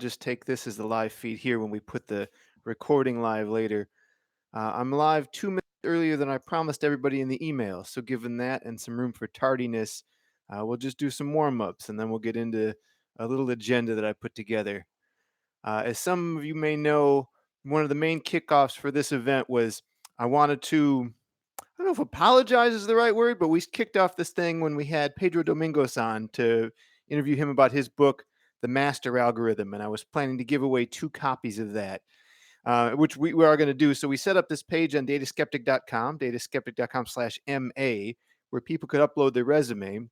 just take this as the live feed here when we put the recording live later. I'm live 2 minutes earlier than I promised everybody in the email. So, given that and some room for tardiness, we'll just do some warm ups and then we'll get into a little agenda that I put together. As some of you may know, one of the main kickoffs for this event was I wanted to, I don't know if apologize is the right word, but we kicked off this thing when we had Pedro Domingos on to interview him about his book, The Master Algorithm. And I was planning to give away 2 copies of that, which we are going to do. So we set up this page on dataskeptic.com, dataskeptic.com/MA, where people could upload their resume.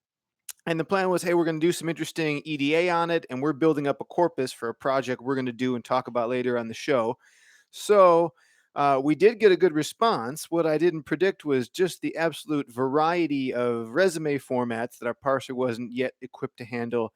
And the plan was, hey, we're going to do some interesting EDA on it, and we're building up a corpus for a project we're going to do and talk about later on the show. So we did get a good response. What I didn't predict was just the absolute variety of resume formats that our parser wasn't yet equipped to handle,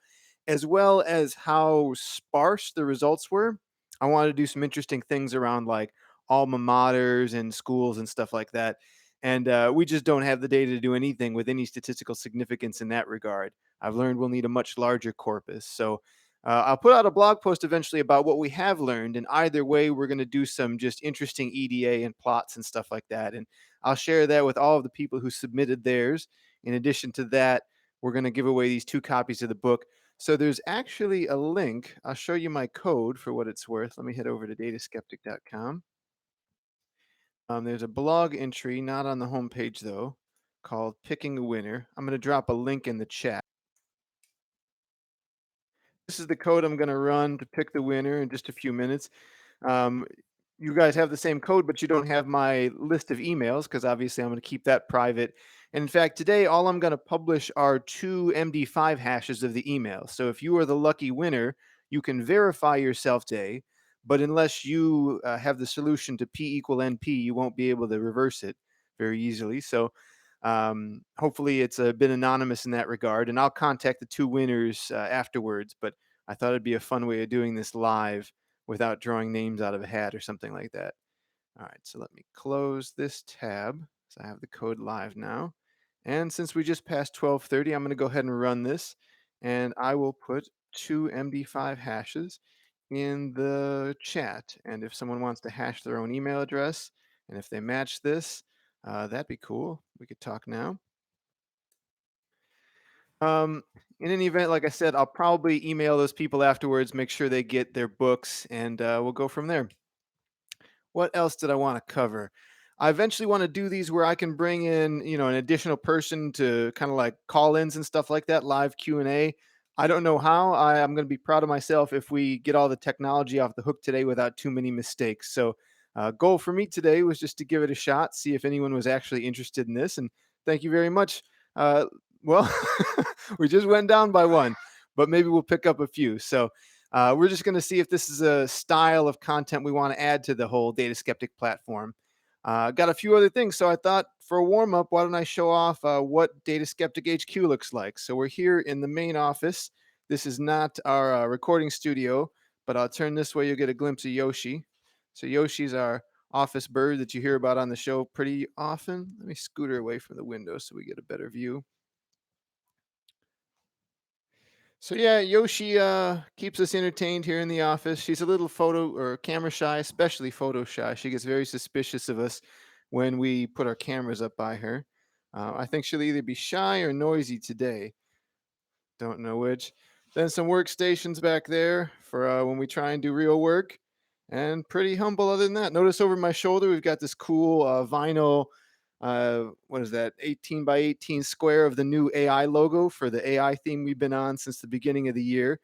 as well as how sparse the results were. I wanted to do some interesting things around like alma maters and schools and stuff like that. And we just don't have the data to do anything with any statistical significance in that regard. I've learned we'll need a much larger corpus. So I'll put out a blog post eventually about what we have learned. And either way, we're going to do some just interesting EDA and plots and stuff like that. And I'll share that with all of the people who submitted theirs. In addition to that, we're going to give away these 2 copies of the book. So there's actually a link. I'll show you my code for what it's worth. Let me head over to dataskeptic.com. There's a blog entry, not on the homepage though, called Picking a Winner. I'm going to drop a link in the chat. This is the code I'm going to run to pick the winner in just a few minutes. Um, you guys have the same code, but you don't have my list of emails because obviously I'm going to keep that private. And in fact, today, all I'm going to publish are 2 MD5 hashes of the email. So if you are the lucky winner, you can verify yourself today. But unless you have the solution to P equal NP, you won't be able to reverse it very easily. So hopefully it's been anonymous in that regard. And I'll contact the 2 winners afterwards. But I thought it'd be a fun way of doing this live without drawing names out of a hat or something like that. All right, so let me close this tab. So I have the code live now. And since we just passed 12:30, I'm going to go ahead and run this. And I will put 2 MD5 hashes in the chat. And if someone wants to hash their own email address, and if they match this, that'd be cool. We could talk now. Um, in any event, like I said, I'll probably email those people afterwards, make sure they get their books, and we'll go from there. What else did I want to cover? I eventually want to do these where I can bring in, an additional person to kind of like call-ins and stuff like that, live Q&A. I don't know how. I'm going to be proud of myself if we get all the technology off the hook today without too many mistakes. So, goal for me today was just to give it a shot, see if anyone was actually interested in this. And thank you very much. Uh, well, we just went down by one, but maybe we'll pick up a few. So, we're just going to see if this is a style of content we want to add to the whole Data Skeptic platform. Got a few other things. So I thought for a warm up, why don't I show off what Data Skeptic HQ looks like? So we're here in the main office. This is not our recording studio, but I'll turn this way. You'll get a glimpse of Yoshi. So Yoshi's our office bird that you hear about on the show pretty often. Let me scoot her away from the window so we get a better view. So yeah, Yoshi keeps us entertained here in the office. She's a little photo or camera shy, especially photo shy. She gets very suspicious of us when we put our cameras up by her. I think she'll either be shy or noisy today. Don't know which. Then some workstations back there for when we try and do real work. And pretty humble other than that. Notice over my shoulder, we've got this cool vinyl, what is that, 18 by 18 square of the new AI logo for the AI theme we've been on since the beginning of the year.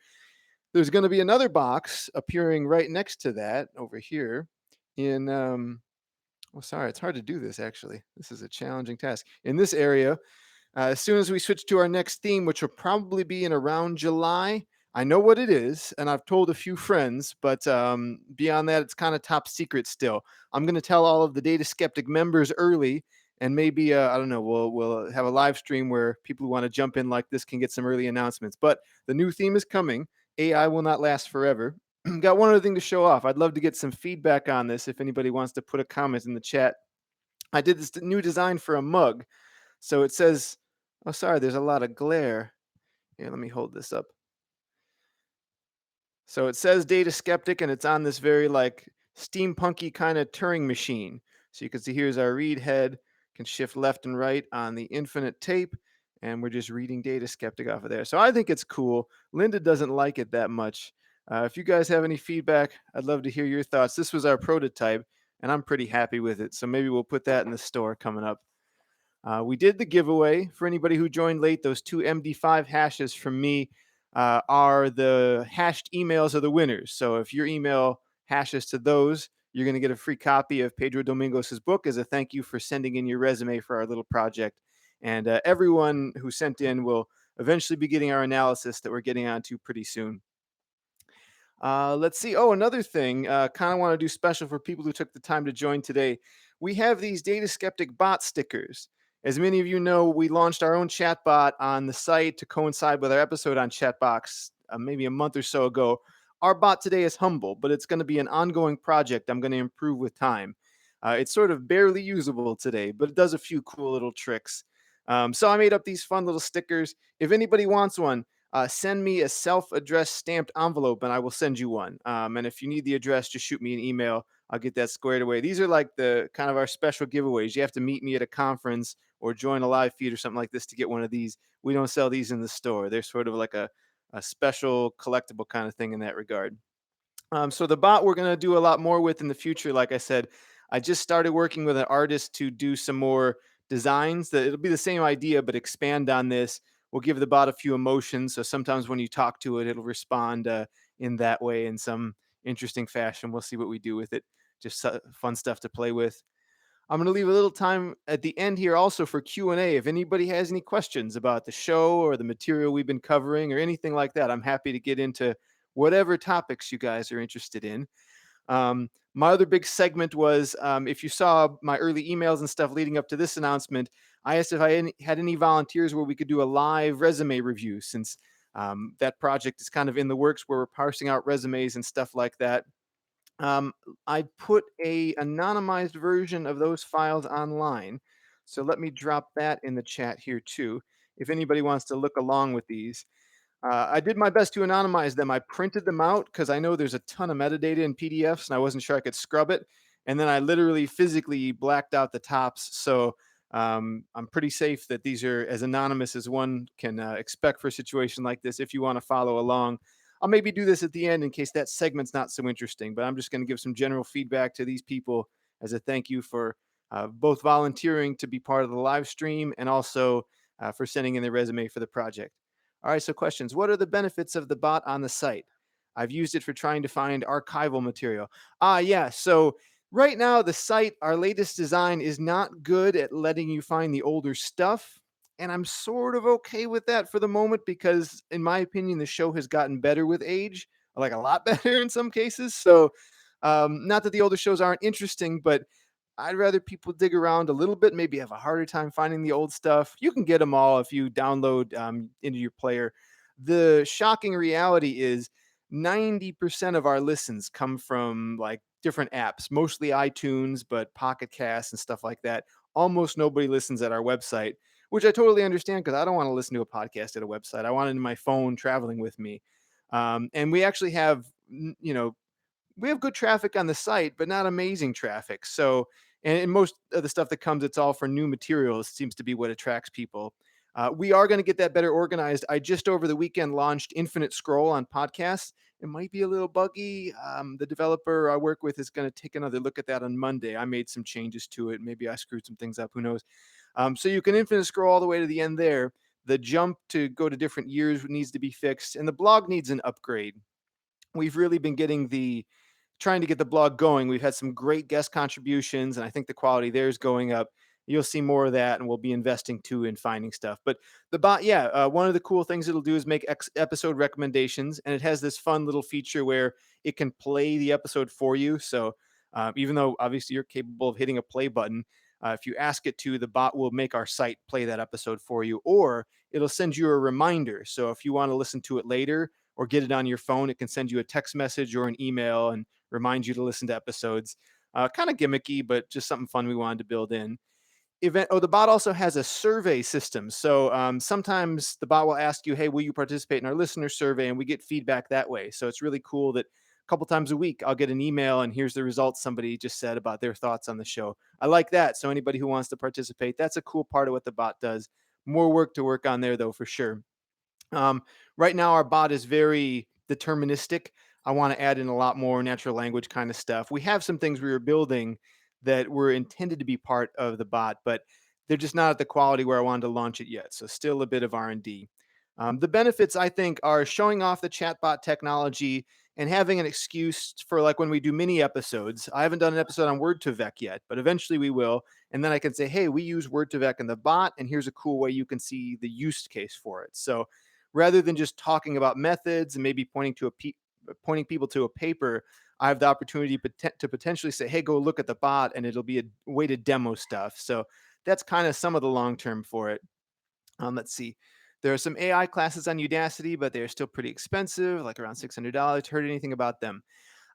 There's going to be another box appearing right next to that over here in, well, sorry, it's hard to do this actually. This is a challenging task. In this area, as soon as we switch to our next theme, which will probably be in around July, I know what it is, and I've told a few friends, but beyond that, it's kind of top secret still. I'm going to tell all of the Data Skeptic members early, and maybe I don't know, we'll have a live stream where people who want to jump in like this can get some early announcements. But the new theme is coming. AI will not last forever. Got one other thing to show off. I'd love to get some feedback on this if anybody wants to put a comment in the chat. I did this new design for a mug. So it says, oh, sorry, there's a lot of glare. Here, let me hold this up. So it says Data Skeptic, and it's on this very like steampunky kind of Turing machine. So you can see here's our read head, can shift left and right on the infinite tape, and we're just reading Data Skeptic off of there. So I think it's cool. Linda doesn't like it that much. If you guys have any feedback, I'd love to hear your thoughts. This was our prototype, and I'm pretty happy with it. So maybe we'll put that in the store coming up. We did the giveaway for anybody who joined late. Those two MD5 hashes from me are the hashed emails of the winners. So if your email hashes to those, you're going to get a free copy of Pedro Domingos's book as a thank you for sending in your resume for our little project. And everyone who sent in will eventually be getting our analysis that we're getting onto pretty soon. Let's see. Oh, another thing, kind of want to do special for people who took the time to join today. We have these Data Skeptic bot stickers. As many of you know, we launched our own chatbot on the site to coincide with our episode on Chatbox maybe a month or so ago. Our bot today is humble, but it's going to be an ongoing project I'm going to improve with time. It's sort of barely usable today, but it does a few cool little tricks. So I made up these fun little stickers. If anybody wants one, send me a self-addressed stamped envelope and I will send you one. And if you need the address, just shoot me an email. I'll get that squared away. These are like the kind of our special giveaways. You have to meet me at a conference or join a live feed or something like this to get one of these. We don't sell these in the store. They're sort of like a special collectible kind of thing in that regard. So the bot we're going to do a lot more with in the future. Like I said, I just started working with an artist to do some more designs. That it'll be the same idea, but expand on this. We'll give the bot a few emotions. So sometimes when you talk to it, it'll respond in that way in some interesting fashion. We'll see what we do with it. Just fun stuff to play with. I'm going to leave a little time at the end here also for Q&A. If anybody has any questions about the show or the material we've been covering or anything like that, I'm happy to get into whatever topics you guys are interested in. My other big segment was if you saw my early emails and stuff leading up to this announcement, I asked if had any volunteers where we could do a live resume review since that project is kind of in the works where we're parsing out resumes and stuff like that. Um, I put a anonymized version of those files online. So let me drop that in the chat here too. If anybody wants to look along with these. I did my best to anonymize them. I printed them out because I know there's a ton of metadata in PDFs and I wasn't sure I could scrub it. And then I literally physically blacked out the tops. So I'm pretty safe that these are as anonymous as one can expect for a situation like this if you want to follow along. I'll maybe do this at the end in case that segment's not so interesting, but I'm just going to give some general feedback to these people as a thank you for both volunteering to be part of the live stream and also for sending in their resume for the project. All right, so questions. What are the benefits of the bot on the site? I've used it for trying to find archival material. Yeah. So right now, the site, our latest design, is not good at letting you find the older stuff. And I'm sort of okay with that for the moment because, in my opinion, the show has gotten better with age, like a lot better in some cases. So, not that the older shows aren't interesting, but I'd rather people dig around a little bit, maybe have a harder time finding the old stuff. You can get them all if you download into your player. The shocking reality is 90% of our listens come from like different apps, mostly iTunes, but Pocket Casts and stuff like that. Almost nobody listens at our website, which I totally understand because I don't want to listen to a podcast at a website. I want it in my phone traveling with me. And we actually have, we have good traffic on the site, but not amazing traffic. So, and most of the stuff that comes, it's all for new materials, seems to be what attracts people. We are going to get that better organized. I just over the weekend launched Infinite Scroll on podcasts. It might be a little buggy. The developer I work with is going to take another look at that on Monday. I made some changes to it. Maybe I screwed some things up. Who knows? So you can infinite scroll all the way to the end there. The jump to go to different years needs to be fixed, and the blog needs an upgrade. We've really been getting the trying to get the blog going. We've had some great guest contributions, and I think the quality there is going up. You'll see more of that, and we'll be investing too in finding stuff. But the bot, yeah, one of the cool things it'll do is make episode recommendations, and it has this fun little feature where it can play the episode for you. So even though obviously you're capable of hitting a play button, if you ask it to, the bot will make our site play that episode for you, or it'll send you a reminder. So if you want to listen to it later or get it on your phone, it can send you a text message or an email and remind you to listen to episodes. Kind of gimmicky, but just something fun we wanted to build in. The bot also has a survey system. So sometimes the bot will ask you, hey, will you participate in our listener survey? And we get feedback that way. So it's really cool that a couple times a week I'll get an email and here's the results somebody just said about their thoughts on the show. I like that. So anybody who wants to participate, that's a cool part of what the bot does. More work to work on there though, for sure. Um, right now, our bot is very deterministic. I want to add in a lot more natural language kind of stuff. We have some things we were building that were intended to be part of the bot, but they're just not at the quality where I wanted to launch it yet. So still a bit of R&D. The benefits I think are showing off the chatbot technology and having an excuse for like when we do mini episodes. I haven't done an episode on Word2Vec yet, but eventually we will. And then I can say, hey, we use Word2Vec in the bot, and here's a cool way you can see the use case for it. So rather than just talking about methods and maybe pointing people to a paper, I have the opportunity to potentially say, "Hey, go look at the bot," and it'll be a way to demo stuff. So that's kind of some of the long term for it. Let's see. There are some AI classes on Udacity, but they're still pretty expensive, like around $600. Heard anything about them?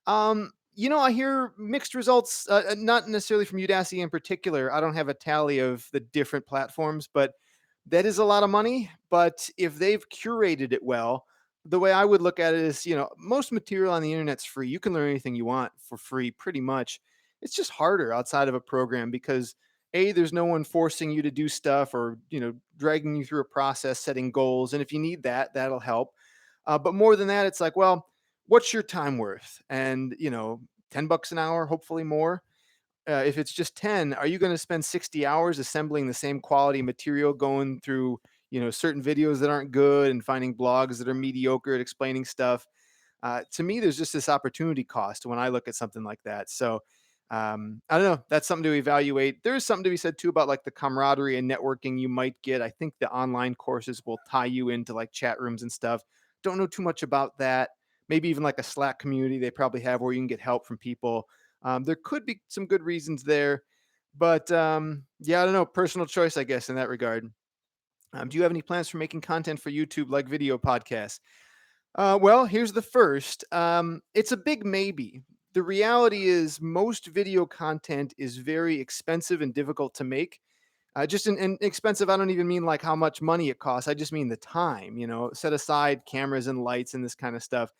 I hear mixed results, not necessarily from Udacity in particular. I don't have a tally of the different platforms, but that is a lot of money. But if they've curated it well, the way I would look at it is, most material on the internet's free. You can learn anything you want for free, pretty much. It's just harder outside of a program because there's no one forcing you to do stuff or dragging you through a process, setting goals. And if you need that, that'll help. But more than that, it's like, well, what's your time worth? And, $10 an hour, hopefully more. If it's just 10, are you going to spend 60 hours assembling the same quality material, going through, certain videos that aren't good and finding blogs that are mediocre at explaining stuff? To me, there's just this opportunity cost when I look at something like that. So I don't know. That's something to evaluate. There is something to be said too about like the camaraderie and networking you might get. I think the online courses will tie you into like chat rooms and stuff. Don't know too much about that. Maybe even like a Slack community they probably have where you can get help from people. There could be some good reasons there, but yeah, I don't know. Personal choice, I guess, in that regard. Do you have any plans for making content for YouTube like video podcasts? Well, here's the first. It's a big maybe. The reality is, most video content is very expensive and difficult to make. Just in expensive, I don't even mean like how much money it costs. I just mean the time. Set aside cameras and lights and this kind of stuff.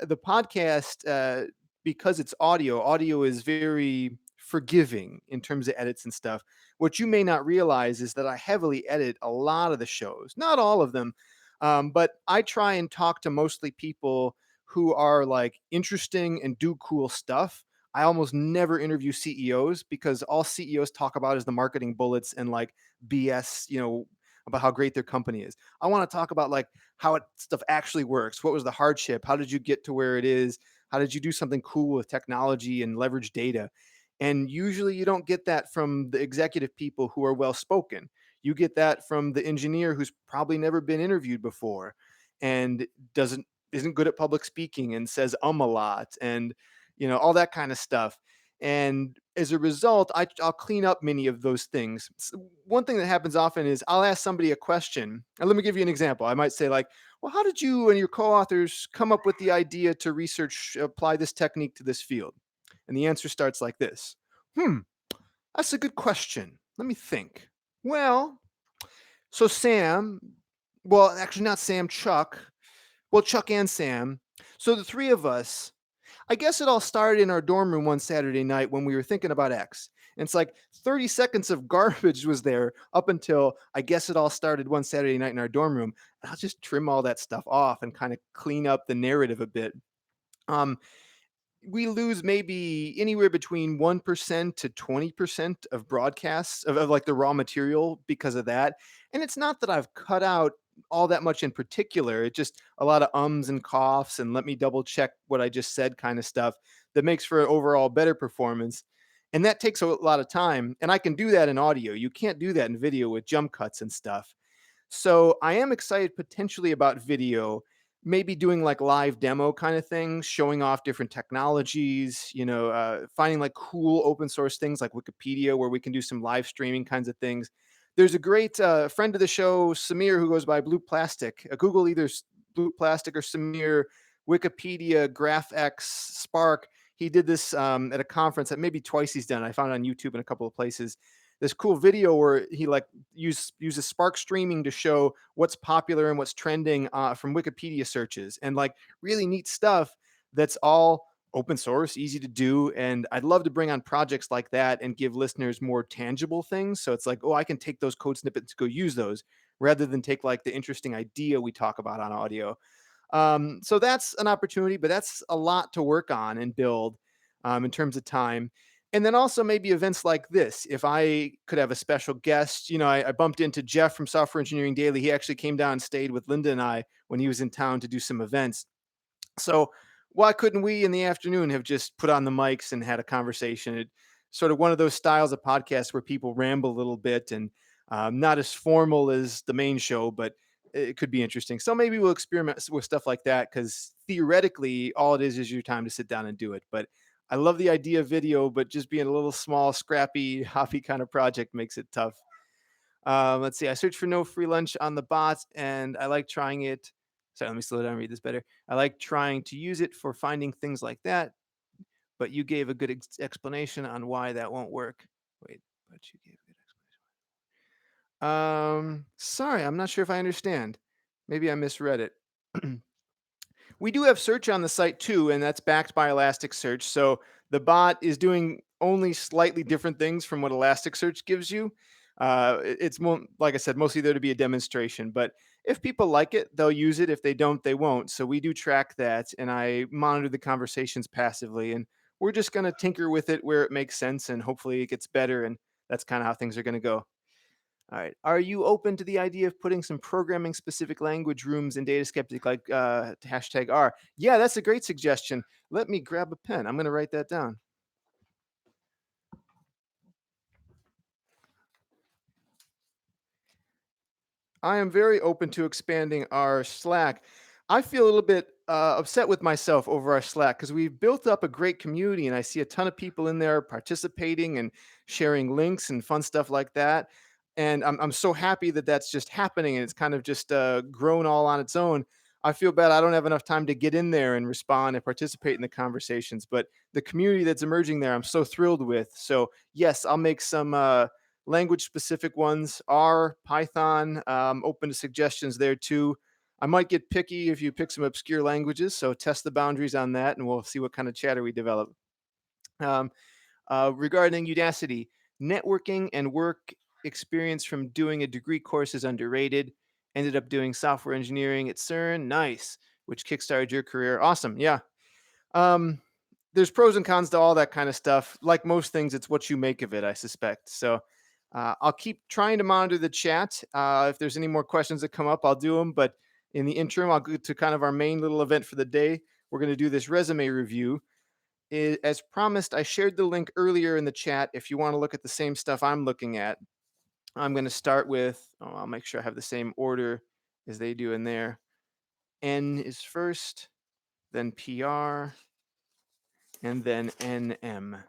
The podcast, because it's audio is very forgiving in terms of edits and stuff. What you may not realize is that I heavily edit a lot of the shows, not all of them, but I try and talk to mostly people who are like interesting and do cool stuff. I almost never interview CEOs because all CEOs talk about is the marketing bullets and like BS, about how great their company is. I want to talk about like how stuff actually works. What was the hardship? How did you get to where it is? How did you do something cool with technology and leverage data? And usually you don't get that from the executive people who are well spoken. You get that from the engineer who's probably never been interviewed before and isn't good at public speaking and says a lot and all that kind of stuff. And as a result, I'll clean up many of those things. One thing that happens often is I'll ask somebody a question. And let me give you an example. I might say, like, well, how did you and your co authors come up with the idea to apply this technique to this field? And the answer starts like this. That's a good question. Let me think. Well, so Sam, well, actually, not Sam, Chuck. Well, Chuck and Sam. So the three of us, I guess it all started in our dorm room one Saturday night when we were thinking about X. And it's like 30 seconds of garbage was there up until I guess it all started one Saturday night in our dorm room. And I'll just trim all that stuff off and kind of clean up the narrative a bit. Um, we lose maybe anywhere between 1% to 20% of broadcasts of like the raw material because of that. And it's not that I've cut out all that much in particular. It's just a lot of ums and coughs and let me double check what I just said kind of stuff that makes for an overall better performance. And that takes a lot of time. And I can do that in audio. You can't do that in video with jump cuts and stuff. So I am excited potentially about video, maybe doing like live demo kind of things, showing off different technologies, finding like cool open source things like Wikipedia where we can do some live streaming kinds of things. There's a great friend of the show, Samir, who goes by Blue Plastic. Google either Blue Plastic or Samir, Wikipedia, GraphX, Spark. He did this at a conference that maybe twice he's done. I found it on YouTube in a couple of places. this cool video where he like uses Spark streaming to show what's popular and what's trending from Wikipedia searches, and like really neat stuff that's all open source, easy to do. And I'd love to bring on projects like that and give listeners more tangible things. So it's like, oh, I can take those code snippets to go use those rather than take like the interesting idea we talk about on audio. So that's an opportunity, but that's a lot to work on and build in terms of time. And then also maybe events like this. If I could have a special guest, I bumped into Jeff from Software Engineering Daily. He actually came down and stayed with Linda and I when he was in town to do some events. So why couldn't we in the afternoon have just put on the mics and had a conversation? It sort of one of those styles of podcasts where people ramble a little bit and not as formal as the main show, but it could be interesting. So maybe we'll experiment with stuff like that because theoretically, all it is your time to sit down and do it. But I love the idea of video, but just being a little small, scrappy, hobby kind of project makes it tough. Let's see. I searched for no free lunch on the bots, and I like trying it. Sorry, let me slow down and read this better. I like trying to use it for finding things like that, but you gave a good explanation on why that won't work. Wait, but you gave a good explanation. Sorry, I'm not sure if I understand. Maybe I misread it. We do have search on the site too, and that's backed by Elasticsearch. So the bot is doing only slightly different things from what Elasticsearch gives you. It's more, like I said, mostly there to be a demonstration. But if people like it, they'll use it. If they don't, they won't. So we do track that, and I monitor the conversations passively. And we're just going to tinker with it where it makes sense, and hopefully it gets better. And that's kind of how things are going to go. All right. Are you open to the idea of putting some programming specific language rooms in Data Skeptic, like hashtag R? Yeah, that's a great suggestion. Let me grab a pen. I'm going to write that down. I am very open to expanding our Slack. I feel a little bit upset with myself over our Slack because we've built up a great community and I see a ton of people in there participating and sharing links and fun stuff like that. And I'm so happy that that's just happening and it's kind of just grown all on its own. I feel bad I don't have enough time to get in there and respond and participate in the conversations, but the community that's emerging there, I'm so thrilled with. So, yes, I'll make some. Language specific ones are Python. Open to suggestions there too. I might get picky if you pick some obscure languages, so test the boundaries on that, and we'll see what kind of chatter we develop. Um, Regarding Udacity, networking and work experience from doing a degree course is underrated. Ended up doing software engineering at CERN. Nice, which kickstarted your career. Awesome. Yeah, um, there's pros and cons to all that kind of stuff. Like most things, it's what you make of it, I suspect. So I'll keep trying to monitor the chat. If there's any more questions that come up, I'll do them. But in the interim, I'll go to kind of our main little event for the day. We're going to do this resume review. As promised, I shared the link earlier in the chat. If you want to look at the same stuff I'm looking at, I'm going to start with, I'll make sure I have the same order as they do in there. N is first, then PR, and then NM.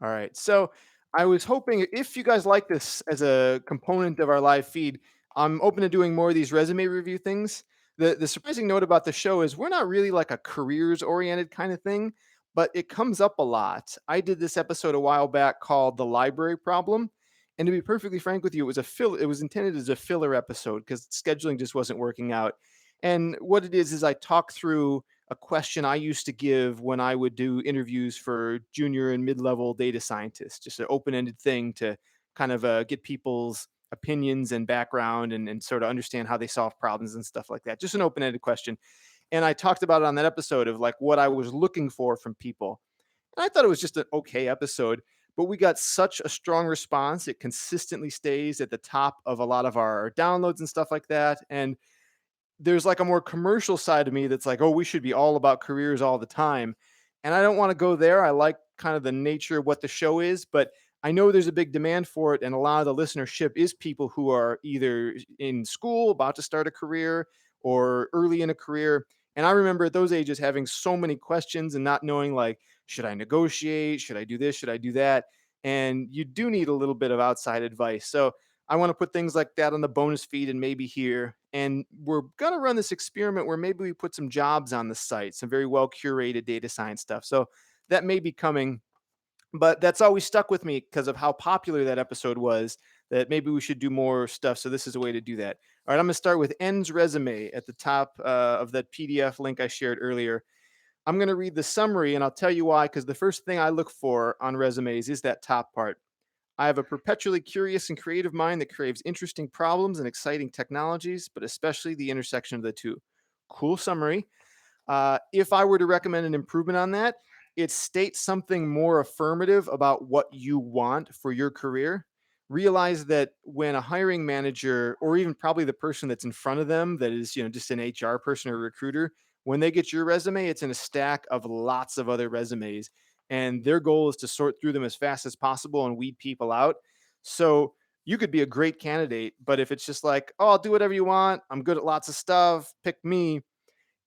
All right. So I was hoping if you guys like this as a component of our live feed, I'm open to doing more of these resume review things. The surprising note about the show is we're not really like a careers oriented kind of thing, but it comes up a lot. I did this episode a while back called The Library Problem. And to be perfectly frank with you, it was intended as a filler episode because scheduling just wasn't working out. And what it is I talk through a question I used to give when I would do interviews for junior and mid-level data scientists, just an open-ended thing to kind of get people's opinions and background and sort of understand how they solve problems and stuff like that. Just an open-ended question. And I talked about it on that episode of like what I was looking for from people. And I thought it was just an okay episode, but we got such a strong response. It consistently stays at the top of a lot of our downloads and stuff like that. And there's like a more commercial side of me that's like, oh, we should be all about careers all the time. And I don't want to go there. I like kind of the nature of what the show is, but I know there's a big demand for it. And a lot of the listenership is people who are either in school, about to start a career, or early in a career. And I remember at those ages having so many questions and not knowing, like, should I negotiate? Should I do this? Should I do that? And you do need a little bit of outside advice. So I want to put things like that on the bonus feed and maybe here. And we're going to run this experiment where maybe we put some jobs on the site, some very well curated data science stuff. So that may be coming. But that's always stuck with me because of how popular that episode was, that maybe we should do more stuff. So this is a way to do that. All right, I'm going to start with N's resume at the top of that PDF link I shared earlier. I'm going to read the summary and I'll tell you why, because the first thing I look for on resumes is that top part. I have a perpetually curious and creative mind that craves interesting problems and exciting technologies, but especially the intersection of the two. Cool summary. If I were to recommend an improvement on that, it states something more affirmative about what you want for your career. Realize that when a hiring manager, or even probably the person that's in front of them, that is, just an HR person or recruiter, when they get your resume, it's in a stack of lots of other resumes, and their goal is to sort through them as fast as possible and weed people out. So you could be a great candidate, but if it's just like, oh, I'll do whatever you want, I'm good at lots of stuff, pick me,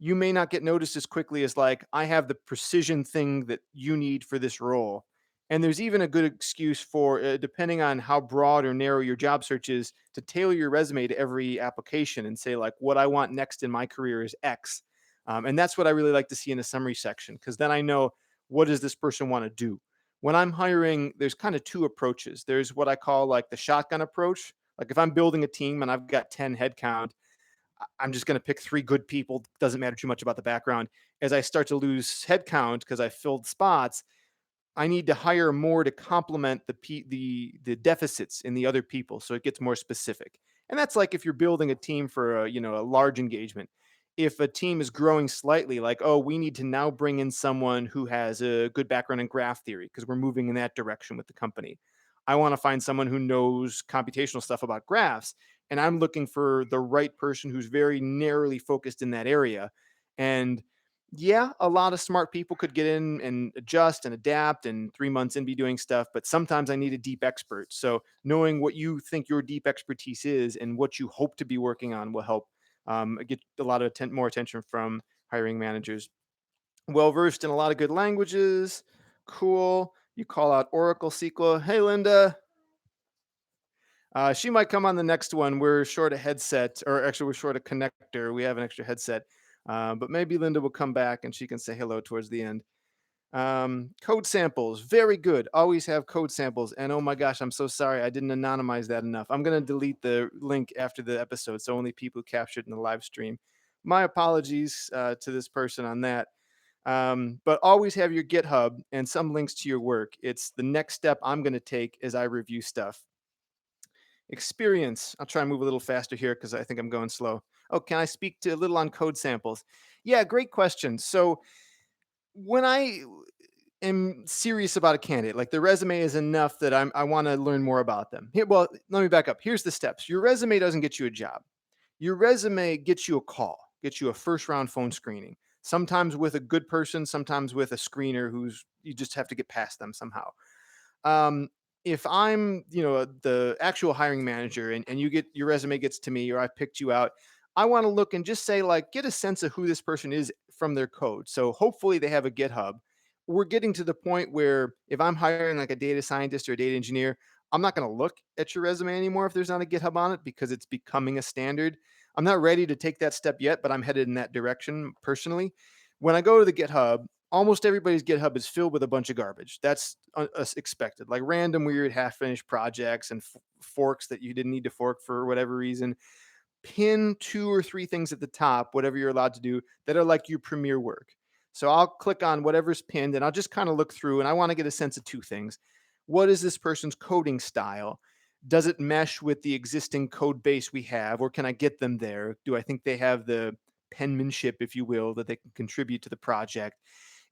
you may not get noticed as quickly as like, I have the precision thing that you need for this role. And there's even a good excuse for, depending on how broad or narrow your job search is, to tailor your resume to every application and say, like, what I want next in my career is X. And that's what I really like to see in a summary section, because then I know, what does this person want to do? When I'm hiring, there's kind of two approaches. There's what I call like the shotgun approach. Like if I'm building a team and I've got 10 headcount, I'm just going to pick three good people. Doesn't matter too much about the background. As I start to lose headcount because I filled spots, I need to hire more to complement the deficits in the other people, so it gets more specific. And that's like if you're building a team for a large engagement. If a team is growing slightly, like, oh, we need to now bring in someone who has a good background in graph theory because we're moving in that direction with the company. I want to find someone who knows computational stuff about graphs, and I'm looking for the right person who's very narrowly focused in that area. And yeah, a lot of smart people could get in and adjust and adapt and 3 months in be doing stuff, but sometimes I need a deep expert. So knowing what you think your deep expertise is and what you hope to be working on will help get a lot of more attention from hiring managers. Well versed in a lot of good languages. Cool. You call out Oracle SQL. Hey, Linda. She might come on the next one. We're short a headset, or actually, we're short a connector. We have an extra headset. But maybe Linda will come back and she can say hello towards the end. Code samples, very good. Always have code samples. And oh my gosh, I'm so sorry I didn't anonymize that enough. I'm gonna delete the link after the episode, so only people captured in the live stream. My apologies to this person on that. But always have your GitHub and some links to your work. It's the next step I'm gonna take as I review stuff. Experience. I'll try and move a little faster here because I think I'm going slow. Oh, can I speak to a little on code samples? Yeah, great question. So when I am serious about a candidate, like the resume is enough that I want to learn more about them. Here, well, let me back up. Here's the steps. Your resume doesn't get you a job. Your resume gets you a call, gets you a first round phone screening. Sometimes with a good person, sometimes with a screener who's you just have to get past them somehow. If I'm, the actual hiring manager, and you get your resume gets to me, or I picked you out, I want to look and just say, like, get a sense of who this person is from their code. So hopefully they have a GitHub. We're getting to the point where if I'm hiring like a data scientist or a data engineer, I'm not going to look at your resume anymore if there's not a GitHub on it, because it's becoming a standard. I'm not ready to take that step yet, but I'm headed in that direction personally. When I go to the GitHub, almost everybody's GitHub is filled with a bunch of garbage. That's expected, like random weird half finished projects and forks that you didn't need to fork for whatever reason. Pin two or three things at the top, whatever you're allowed to do, that are like your premier work. So I'll click on whatever's pinned and I'll just kind of look through, and I want to get a sense of two things. What is this person's coding style? Does it mesh with the existing code base we have, or can I get them there? Do I think they have the penmanship, if you will, that they can contribute to the project?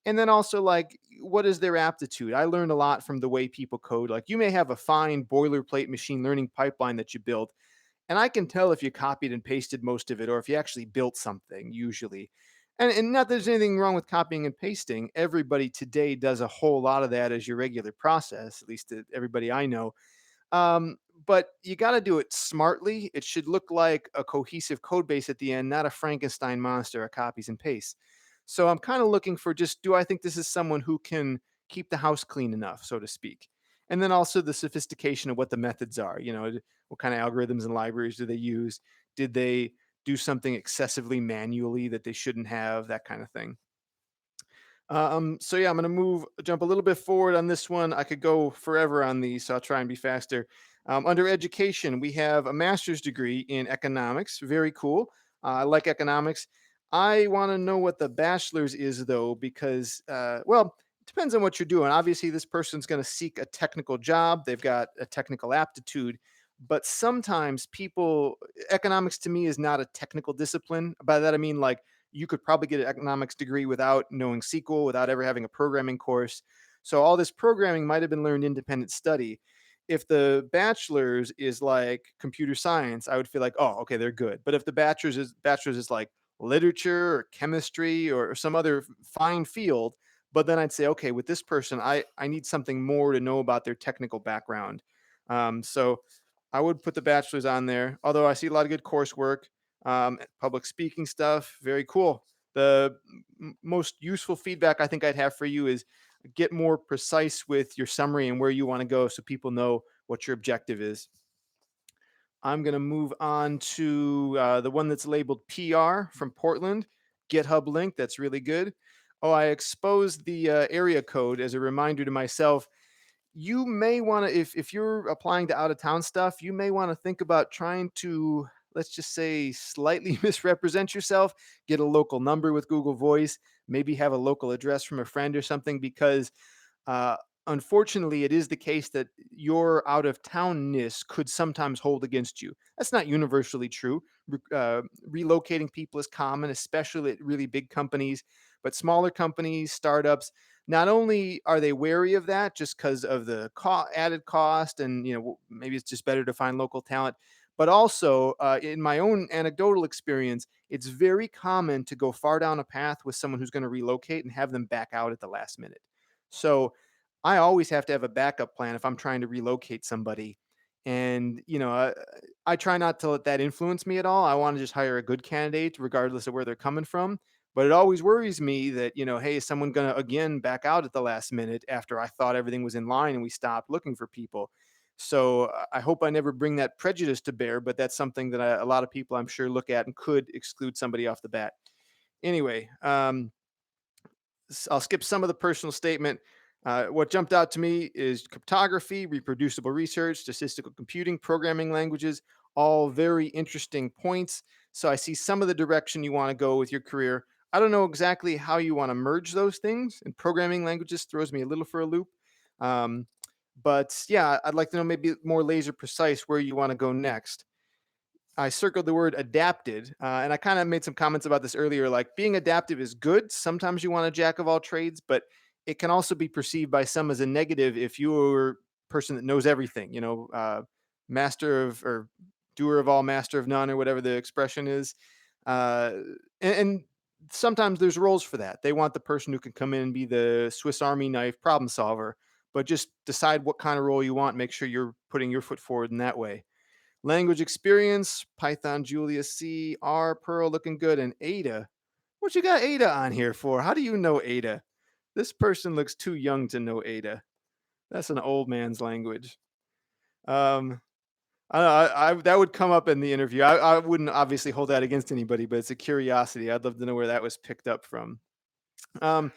And then also, like, what is their aptitude? I learned a lot from the way people code. Like, you may have a fine boilerplate machine learning pipeline that you built, and I can tell if you copied and pasted most of it or if you actually built something, usually. And not that there's anything wrong with copying and pasting. Everybody today does a whole lot of that as your regular process, at least everybody I know. But you got to do it smartly. It should look like a cohesive code base at the end, not a Frankenstein monster of copies and pastes. So I'm kind of looking for, just, do I think this is someone who can keep the house clean enough, so to speak? And then also the sophistication of what the methods are. What kind of algorithms and libraries do they use? Did they do something excessively manually that they shouldn't have? That kind of thing. So yeah, I'm gonna jump a little bit forward on this one. I could go forever on these, so I'll try and be faster. Under education, we have a master's degree in economics. Very cool. I like economics. I want to know what the bachelor's is though, because well, it depends on what you're doing. Obviously, this person's going to seek a technical job. They've got a technical aptitude, but sometimes people economics to me is not a technical discipline. By that I mean like you could probably get an economics degree without knowing SQL, without ever having a programming course. So all this programming might have been learned independent study. If the bachelor's is like computer science, I would feel like, oh, okay, they're good. But if the bachelor's is like literature or chemistry or some other fine field, but then I'd say, okay, with this person, I need something more to know about their technical background. So I would put the bachelor's on there. Although I see a lot of good coursework, public speaking stuff. Very cool. The most useful feedback I think I'd have for you is get more precise with your summary and where you want to go so people know what your objective is. I'm going to move on to the one that's labeled PR from Portland. GitHub link. That's really good. Oh, I exposed the area code as a reminder to myself. You may want to, if you're applying to out of town stuff, you may want to think about trying to, let's just say, slightly misrepresent yourself. Get a local number with Google Voice, maybe have a local address from a friend or something, because uh, unfortunately, it is the case that your out of townness could sometimes hold against you. That's not universally true. Relocating people is common, especially at really big companies, but smaller companies, startups, not only are they wary of that just because of the added cost, and maybe it's just better to find local talent, but also in my own anecdotal experience, it's very common to go far down a path with someone who's going to relocate and have them back out at the last minute. So I always have to have a backup plan if I'm trying to relocate somebody. And, I try not to let that influence me at all. I want to just hire a good candidate, regardless of where they're coming from. But it always worries me that, hey, is someone going to again back out at the last minute after I thought everything was in line and we stopped looking for people? So I hope I never bring that prejudice to bear, but that's something that a lot of people I'm sure look at and could exclude somebody off the bat. Anyway, I'll skip some of the personal statement. What jumped out to me is cryptography, reproducible research, statistical computing, programming languages, all very interesting points. So I see some of the direction you want to go with your career. I don't know exactly how you want to merge those things, and programming languages throws me a little for a loop. Um, but yeah, I'd like to know maybe more laser precise where you want to go next. I circled the word adapted, and I kind of made some comments about this earlier. Like being adaptive is good. Sometimes you want a jack of all trades, but it can also be perceived by some as a negative if you're a person that knows everything. Master of or doer of all, master of none, or whatever the expression is. Uh, and sometimes there's roles for that. They want the person who can come in and be the Swiss Army knife problem solver, but just decide what kind of role you want. Make sure you're putting your foot forward in that way. Language experience, Python, Julia, C, R, Perl looking good, and Ada. What you got Ada on here for? How do you know Ada? This person looks too young to know Ada. That's an old man's language. Um, I that would come up in the interview. I wouldn't obviously hold that against anybody, but it's a curiosity. I'd love to know where that was picked up from. Um,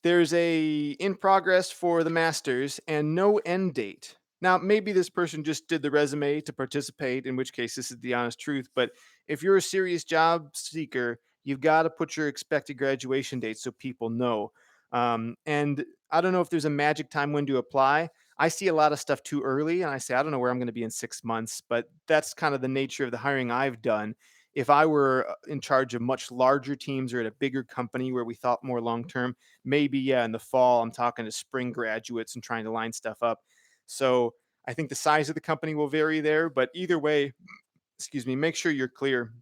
there's a in progress for the masters and no end date. Now, maybe this person just did the resume to participate, in which case this is the honest truth. But if you're a serious job seeker, you've got to put your expected graduation date so people know. And I don't know if there's a magic time when to apply. I see a lot of stuff too early, and I say, I don't know where I'm going to be in 6 months, but that's kind of the nature of the hiring I've done. If I were in charge of much larger teams or at a bigger company where we thought more long term, maybe yeah in the fall I'm talking to spring graduates and trying to line stuff up. So I think the size of the company will vary there, but either way, excuse me, make sure you're clear.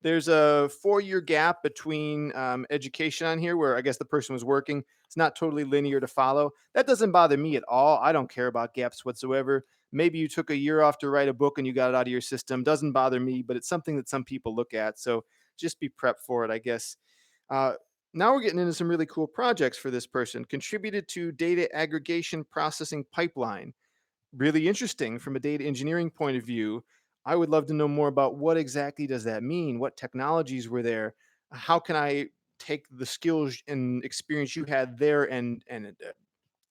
There's a 4-year gap between education on here where I guess the person was working. It's not totally linear to follow. That doesn't bother me at all. I don't care about gaps whatsoever. Maybe you took a year off to write a book and you got it out of your system. Doesn't bother me, but it's something that some people look at. So just be prepped for it, I guess. Uh, Now we're getting into some really cool projects for this person. Contributed to data aggregation processing pipeline. Really interesting from a data engineering point of view. I would love to know more about what exactly does that mean? What technologies were there? How can I take the skills and experience you had there and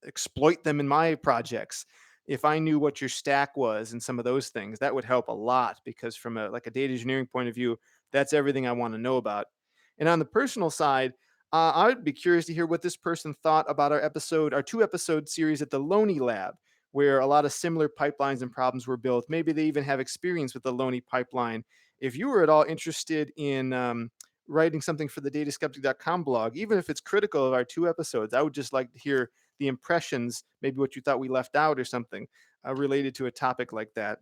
exploit them in my projects. If I knew what your stack was and some of those things, that would help a lot because from a like a data engineering point of view, that's everything I want to know about. And on the personal side, I would be curious to hear what this person thought about our 2 episode series at the Loney Lab, where a lot of similar pipelines and problems were built. Maybe they even have experience with the Loney pipeline. If you were at all interested in writing something for the dataskeptic.com blog, even if it's critical of our 2 episodes, I would just like to hear the impressions, maybe what you thought we left out or something related to a topic like that.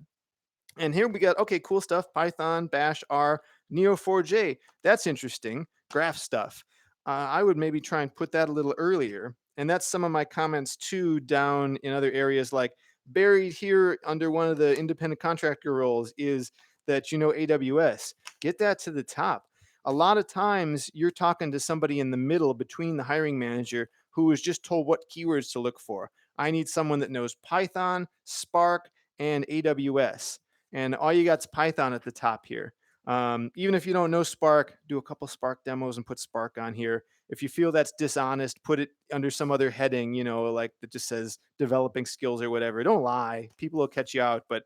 And here we got, okay, cool stuff. Python, Bash, R, Neo4j. That's interesting. Graph stuff. I would maybe try and put that a little earlier. And that's some of my comments too, down in other areas, like buried here under one of the independent contractor roles is that, AWS. Get that to the top. A lot of times you're talking to somebody in the middle between the hiring manager who was just told what keywords to look for. I need someone that knows Python, Spark, and AWS, and all you got's Python at the top here. Even if you don't know Spark, do a couple Spark demos and put Spark on here. If you feel that's dishonest, put it under some other heading, like that just says developing skills or whatever. Don't lie. People will catch you out, but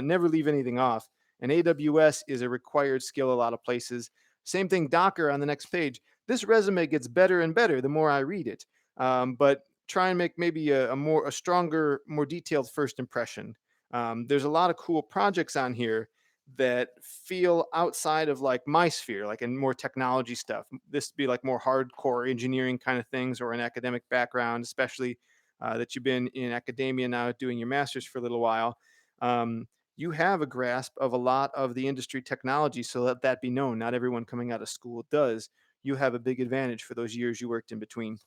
never leave anything off. And AWS is a required skill a lot of places. Same thing, Docker on the next page. This resume gets better and better the more I read it. But try and make maybe a stronger, more detailed first impression. There's a lot of cool projects on here that feel outside of like my sphere, like in more technology stuff. This would be like more hardcore engineering kind of things or an academic background, especially that you've been in academia now doing your master's for a little while. Um, you have a grasp of a lot of the industry technology, so let that be known. Not everyone coming out of school does. You have a big advantage for those years you worked in between.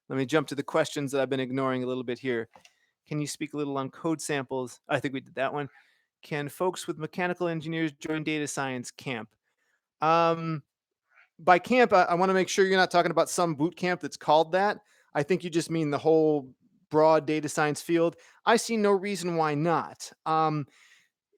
Let me jump to the questions that I've been ignoring a little bit here. Can you speak a little on code samples? I think we did that one. Can folks with mechanical engineers join data science camp? Um, by camp, I want to make sure you're not talking about some boot camp that's called that. I think you just mean the whole broad data science field. I see no reason why not.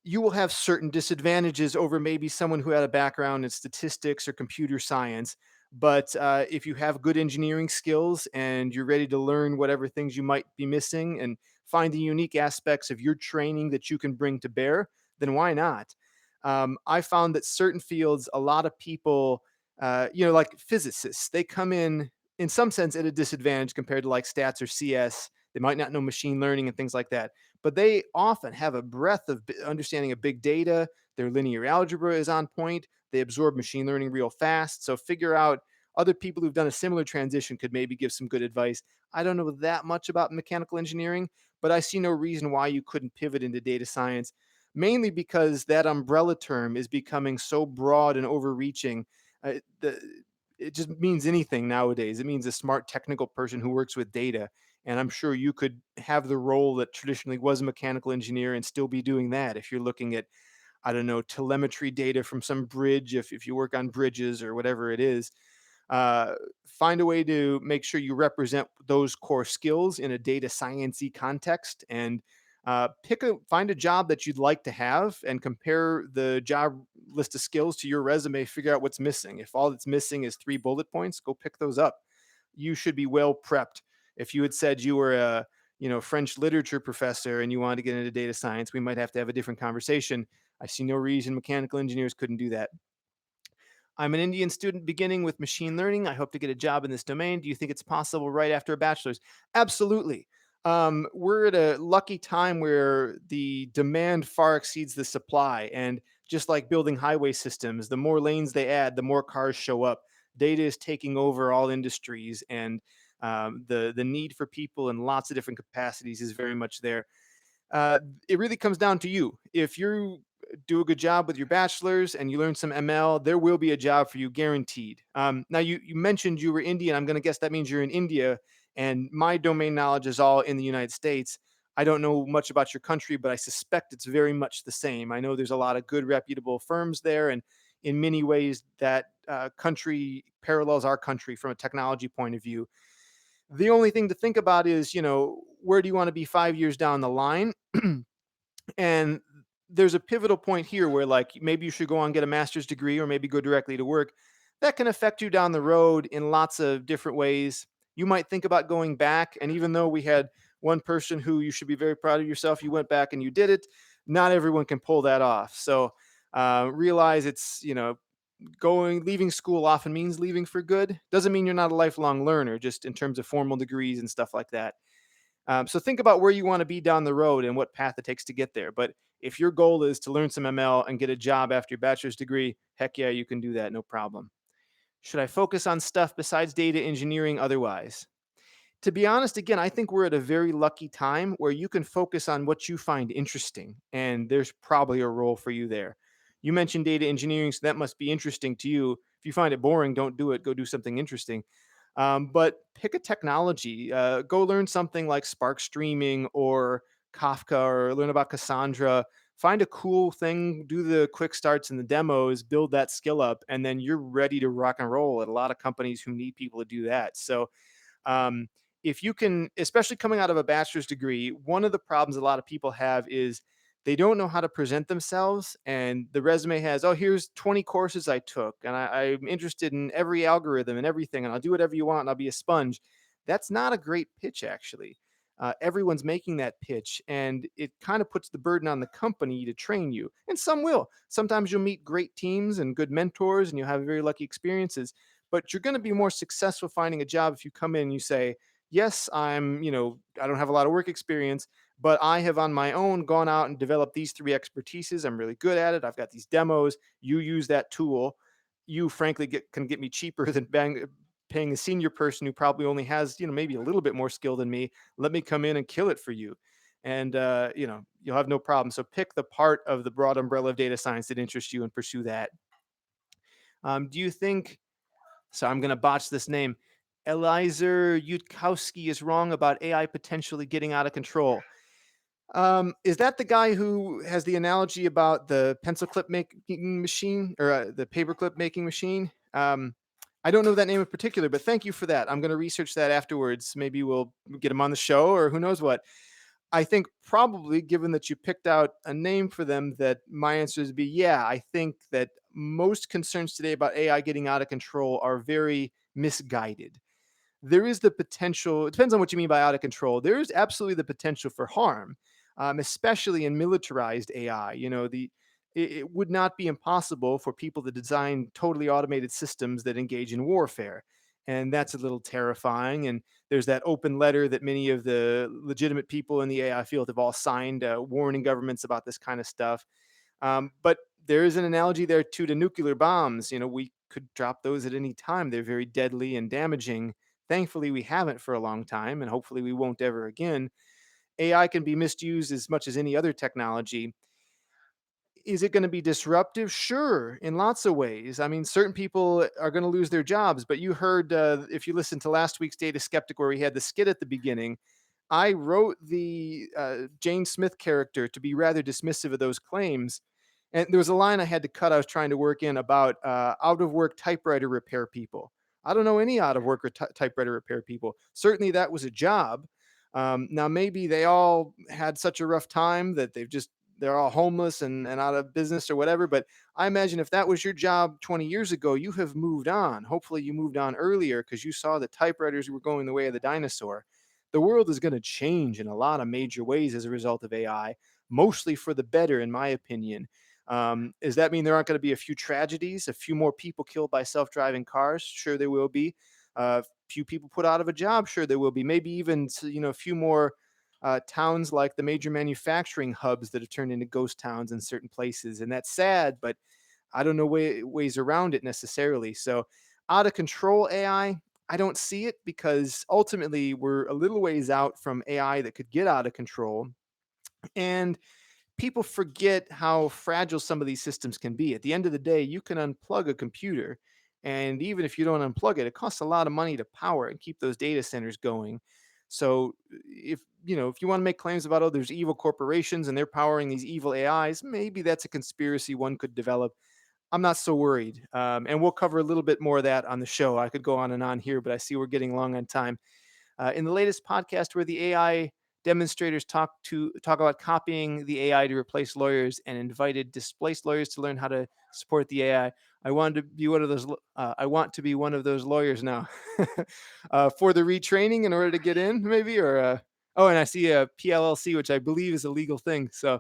You will have certain disadvantages over maybe someone who had a background in statistics or computer science. But if you have good engineering skills and you're ready to learn whatever things you might be missing and find the unique aspects of your training that you can bring to bear, then why not? I found that certain fields, a lot of people, like physicists, they come in some sense at a disadvantage compared to like stats or CS. They might not know machine learning and things like that, but they often have a breadth of understanding of big data. Their linear algebra is on point. They absorb machine learning real fast. So figure out other people who've done a similar transition could maybe give some good advice. I don't know that much about mechanical engineering, but I see no reason why you couldn't pivot into data science, mainly because that umbrella term is becoming so broad and overreaching. It just means anything nowadays. It means a smart technical person who works with data. And I'm sure you could have the role that traditionally was a mechanical engineer and still be doing that if you're looking at, I don't know, telemetry data from some bridge, if you work on bridges or whatever it is. Find a way to make sure you represent those core skills in a data sciencey context, and find a job that you'd like to have and compare the job list of skills to your resume. Figure out what's missing. If all that's missing is 3 bullet points, go pick those up. You should be well prepped. If you had said you were a French literature professor and you wanted to get into data science, we might have to have a different conversation. I see no reason mechanical engineers couldn't do that. I'm an Indian student beginning with machine learning. I hope to get a job in this domain. Do you think it's possible right after a bachelor's? Absolutely. We're at a lucky time where the demand far exceeds the supply. And just like building highway systems, the more lanes they add, the more cars show up. Data is taking over all industries, and the need for people in lots of different capacities is very much there. It really comes down to you. If you do a good job with your bachelor's and you learn some ML, there will be a job for you guaranteed. Now, you mentioned you were Indian. I'm going to guess that means you're in India, and my domain knowledge is all in the United States. I don't know much about your country, but I suspect it's very much the same. I know there's a lot of good, reputable firms there, and in many ways, that country parallels our country from a technology point of view. The only thing to think about is, where do you want to be 5 years down the line? And there's a pivotal point here where like maybe you should go on and get a master's degree or maybe go directly to work. that can affect you down the road in lots of different ways. You might think about going back, and even though we had one person who you should be very proud of yourself, you went back and you did it. Not everyone can pull that off. So realize it's, leaving school often means leaving for good. Doesn't mean you're not a lifelong learner, just in terms of formal degrees and stuff like that. So think about where you want to be down the road and what path it takes to get there. But if your goal is to learn some ML and get a job after your bachelor's degree, heck yeah, you can do that, no problem. Should I focus on stuff besides data engineering otherwise? To be honest, again, I think we're at a very lucky time where you can focus on what you find interesting, and there's probably a role for you there. You mentioned data engineering, so that must be interesting to you. If you find it boring, don't do it. Go do something interesting. But pick a technology. Go learn something like Spark Streaming or Kafka, or learn about Cassandra. Find a cool thing, do the quick starts and the demos, build that skill up, and then you're ready to rock and roll at a lot of companies who need people to do that. So, um, if you can, especially coming out of a bachelor's degree, one of the problems a lot of people have is they don't know how to present themselves. And the resume has, oh, here's 20 courses I took, and I'm interested in every algorithm and everything, and I'll do whatever you want, and I'll be a sponge. That's not a great pitch, actually. Everyone's making that pitch, and it kind of puts the burden on the company to train you. And some will. Sometimes you'll meet great teams and good mentors, and you'll have very lucky experiences, but you're going to be more successful finding a job if you come in and you say, yes, I don't have a lot of work experience, but I have on my own gone out and developed these three expertises. I'm really good at it. I've got these demos. You use that tool. You frankly can get me cheaper than paying a senior person who probably only has, maybe a little bit more skill than me. Let me come in and kill it for you. And, you'll have no problem. So pick the part of the broad umbrella of data science that interests you and pursue that. Do you think So I'm going to botch this name. Eliezer Yudkowsky is wrong about AI potentially getting out of control. Is that the guy who has the analogy about the pencil clip making machine, or the paperclip making machine? I don't know that name in particular, but thank you for that. I'm going to research that afterwards. Maybe we'll get him on the show, or who knows what. I think probably, given that you picked out a name for them, that my answer would be yeah. I think that most concerns today about AI getting out of control are very misguided. There is the potential, it depends on what you mean by out of control. There is absolutely the potential for harm, especially in militarized AI. It would not be impossible for people to design totally automated systems that engage in warfare. And that's a little terrifying. And there's that open letter that many of the legitimate people in the AI field have all signed, warning governments about this kind of stuff. But there is an analogy there too to nuclear bombs. We could drop those at any time. They're very deadly and damaging. Thankfully, we haven't for a long time, and hopefully, we won't ever again. AI can be misused as much as any other technology. Is it going to be disruptive? Sure, in lots of ways. I mean, certain people are going to lose their jobs, but you heard, if you listened to last week's Data Skeptic, where we had the skit at the beginning, I wrote the Jane Smith character to be rather dismissive of those claims. And there was a line I had to cut. I was trying to work in about out of work typewriter repair people. I don't know any out of work or typewriter repair people. Certainly, that was a job. Now, maybe they all had such a rough time that they're all homeless and out of business or whatever. But I imagine if that was your job 20 years ago, you have moved on. Hopefully, you moved on earlier because you saw that typewriters were going the way of the dinosaur. The world is going to change in a lot of major ways as a result of AI, mostly for the better, in my opinion. Does that mean there aren't going to be a few tragedies, a few more people killed by self-driving cars? Sure, there will be. A few people put out of a job? Sure, there will be. Maybe even a few more towns like the major manufacturing hubs that have turned into ghost towns in certain places, and that's sad. But I don't know ways around it necessarily. So, out of control AI, I don't see it because ultimately we're a little ways out from AI that could get out of control. And people forget how fragile some of these systems can be. At the end of the day, you can unplug a computer. And even if you don't unplug it, it costs a lot of money to power and keep those data centers going. So if you want to make claims about, oh, there's evil corporations and they're powering these evil AIs, maybe that's a conspiracy one could develop. I'm not so worried. And we'll cover a little bit more of that on the show. I could go on and on here, but I see we're getting long on time. In the latest podcast where the AI Demonstrators talk about copying the AI to replace lawyers and invited displaced lawyers to learn how to support the AI. I wanted to be one of those. I want to be one of those lawyers now for the retraining in order to get in, maybe. Or oh, and I see a PLLC, which I believe is a legal thing. So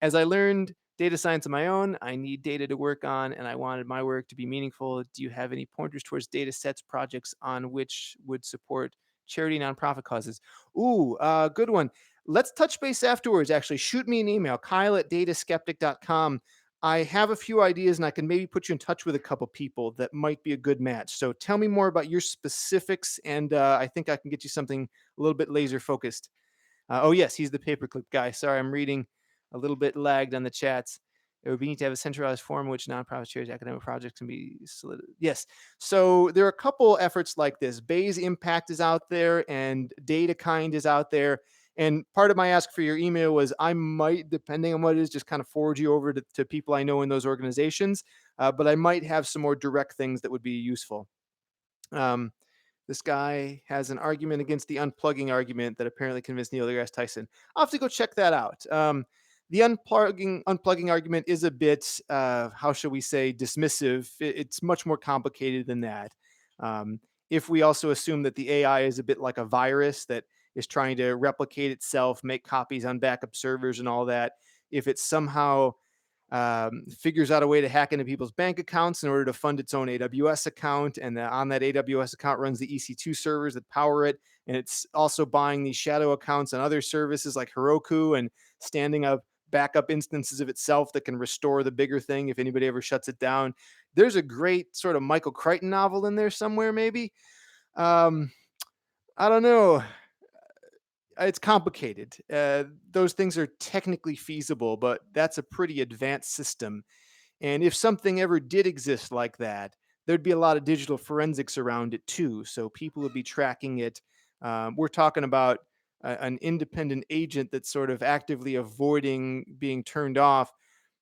as I learned data science on my own, I need data to work on, and I wanted my work to be meaningful. Do you have any pointers towards data sets projects on which would support charity nonprofit causes? Ooh, good one. Let's touch base afterwards. Actually, shoot me an email, kyle@dataskeptic.com. I have a few ideas and I can maybe put you in touch with a couple people that might be a good match. So tell me more about your specifics, and I think I can get you something a little bit laser focused. Oh, yes, he's the paperclip guy. Sorry, I'm reading a little bit lagged on the chats. It would be neat to have a centralized forum in which nonprofit chairs academic projects can be solid. Yes. So there are a couple efforts like this. Bayes Impact is out there and DataKind is out there. And part of my ask for your email was I might, depending on what it is, just kind of forward you over to people I know in those organizations. But I might have some more direct things that would be useful. Um, this guy has an argument against the unplugging argument that apparently convinced Neil deGrasse Tyson. I'll have to go check that out. The unplugging argument is a bit, how shall we say, dismissive. It's much more complicated than that. Um, if we also assume that the AI is a bit like a virus that is trying to replicate itself, make copies on backup servers, and all that, if it's somehow figures out a way to hack into people's bank accounts in order to fund its own AWS account. And on that AWS account runs the EC2 servers that power it. And it's also buying these shadow accounts on other services like Heroku and standing up backup instances of itself that can restore the bigger thing if anybody ever shuts it down. There's a great sort of Michael Crichton novel in there somewhere, maybe. Um, I don't know. It's complicated. Those things are technically feasible, but that's a pretty advanced system. And if something ever did exist like that, there'd be a lot of digital forensics around it too. So people would be tracking it. We're talking about an independent agent that's sort of actively avoiding being turned off.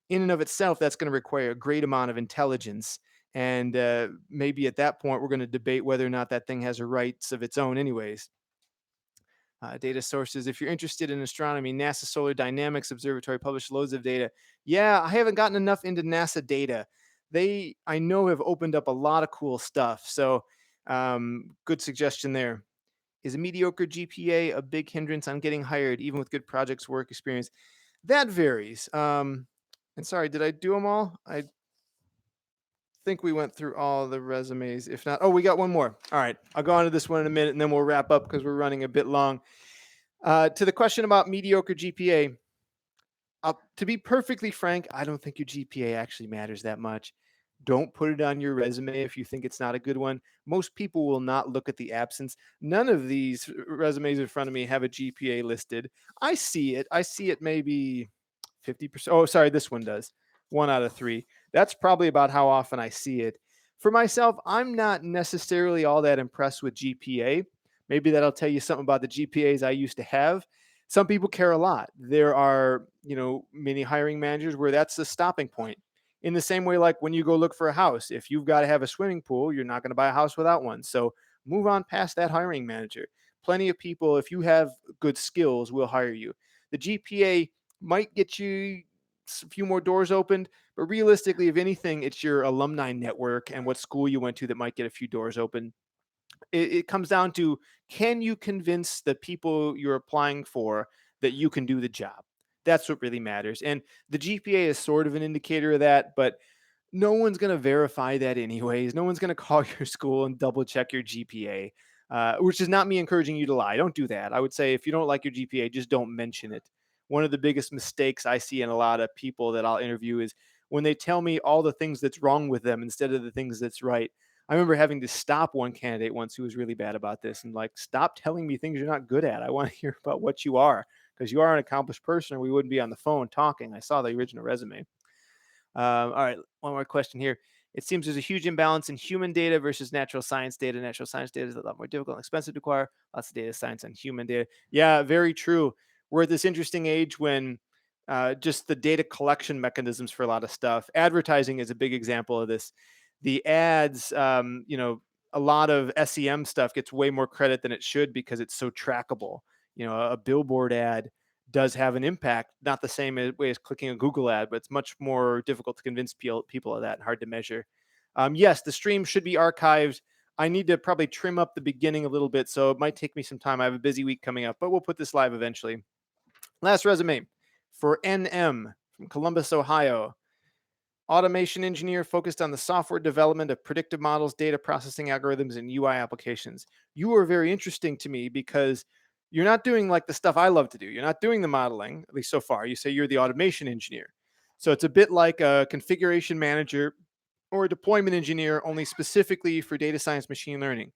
In and of itself, that's going to require a great amount of intelligence. And maybe at that point, we're going to debate whether or not that thing has a rights of its own, anyways. Data sources. If you're interested in astronomy, NASA Solar Dynamics Observatory published loads of data. Yeah, I haven't gotten enough into NASA data. They, I know, have opened up a lot of cool stuff. So, good suggestion there. Is a mediocre GPA a big hindrance on getting hired, even with good projects, work experience? That varies. And sorry, did I do them all? I think we went through all the resumes. If not, oh, we got one more. All right, I'll go on to this one in a minute, and then we'll wrap up because we're running a bit long. To the question about mediocre GPA, to be perfectly frank, I don't think your GPA actually matters that much. Don't put it on your resume if you think it's not a good one. Most people will not look at the absence. None of these resumes in front of me have a GPA listed. I see it. I see it maybe 50%. Oh, sorry, this one does. 1 out of 3. That's probably about how often I see it. For myself, I'm not necessarily all that impressed with GPA. Maybe that'll tell you something about the GPAs I used to have. Some people care a lot. There are, many hiring managers where that's the stopping point. In the same way, like when you go look for a house, if you've got to have a swimming pool, you're not going to buy a house without one. So move on past that hiring manager. Plenty of people, if you have good skills, will hire you. The GPA might get you a few more doors opened, but realistically, if anything, it's your alumni network and what school you went to that might get a few doors open. It comes down to, can you convince the people you're applying for that you can do the job? That's what really matters. And the GPA is sort of an indicator of that, but no one's going to verify that anyways. No one's going to call your school and double check your GPA, which is not me encouraging you to lie. Don't do that. I would say if you don't like your GPA, just don't mention it. One of the biggest mistakes I see in a lot of people that I'll interview is when they tell me all the things that's wrong with them instead of the things that's right. I remember having to stop one candidate once who was really bad about this and like, stop telling me things you're not good at. I want to hear about what you are, because you are an accomplished person or we wouldn't be on the phone talking. I saw the original resume. All right, one more question here. It seems there's a huge imbalance in human data versus natural science data. Natural science data is a lot more difficult and expensive to acquire. Lots of data science on human data. Yeah, very true. We're at this interesting age when just the data collection mechanisms for a lot of stuff. Advertising is a big example of this. The ads, a lot of SEM stuff gets way more credit than it should because it's so trackable. a billboard ad does have an impact, not the same way as clicking a Google ad, but it's much more difficult to convince people of that and hard to measure. Yes, the stream should be archived. I need to probably trim up the beginning a little bit, so it might take me some time. I have a busy week coming up, but we'll put this live eventually. Last resume for NM from Columbus, Ohio. Automation engineer focused on the software development of predictive models, data processing algorithms, and UI applications. You are very interesting to me because you're not doing like the stuff I love to do. You're not doing the modeling, at least so far. You say you're the automation engineer. So it's a bit like a configuration manager or a deployment engineer, only specifically for data science machine learning.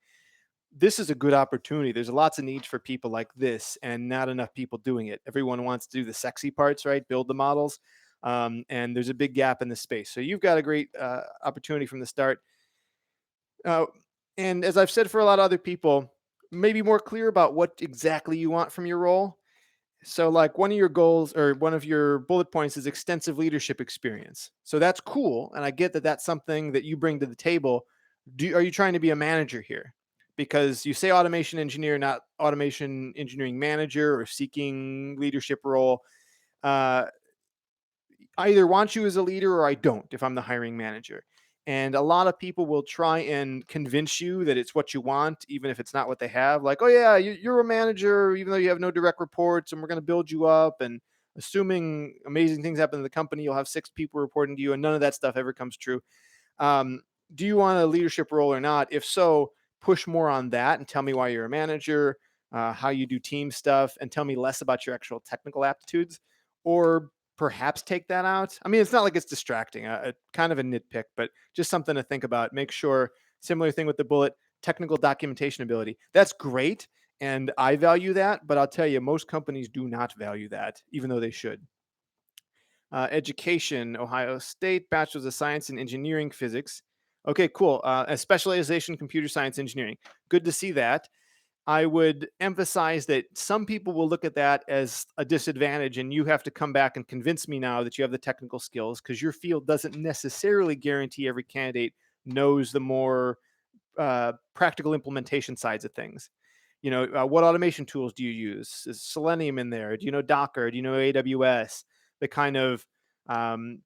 This is a good opportunity. There's lots of needs for people like this and not enough people doing it. Everyone wants to do the sexy parts, right? Build the models. And there's a big gap in this space. So you've got a great opportunity from the start. Uh, and as I've said for a lot of other people, maybe more clear about what exactly you want from your role. So, like one of your goals or one of your bullet points is extensive leadership experience. So that's cool, and I get that that's something that you bring to the table. Are you trying to be a manager here? Because you say automation engineer, not automation engineering manager, or seeking leadership role. Uh, I either want you as a leader or I don't if I'm the hiring manager. And a lot of people will try and convince you that it's what you want, even if it's not what they have. Like, oh, yeah, you're a manager, even though you have no direct reports, and we're going to build you up. And assuming amazing things happen in the company, you'll have 6 people reporting to you, and none of that stuff ever comes true. Um, do you want a leadership role or not? If so, push more on that and tell me why you're a manager, how you do team stuff, and tell me less about your actual technical aptitudes. Or perhaps take that out. I mean, it's not like it's distracting, kind of a nitpick, but just something to think about. Make sure, similar thing with the bullet, technical documentation ability. That's great. And I value that, but I'll tell you, most companies do not value that, even though they should. Education, Ohio State, Bachelor's of Science in Engineering Physics. Okay, cool. A specialization in computer science engineering. Good to see that. I would emphasize that some people will look at that as a disadvantage, and you have to come back and convince me now that you have the technical skills because your field doesn't necessarily guarantee every candidate knows the more practical implementation sides of things. What automation tools do you use? Is Selenium in there? Do you know Docker? Do you know AWS? The kind of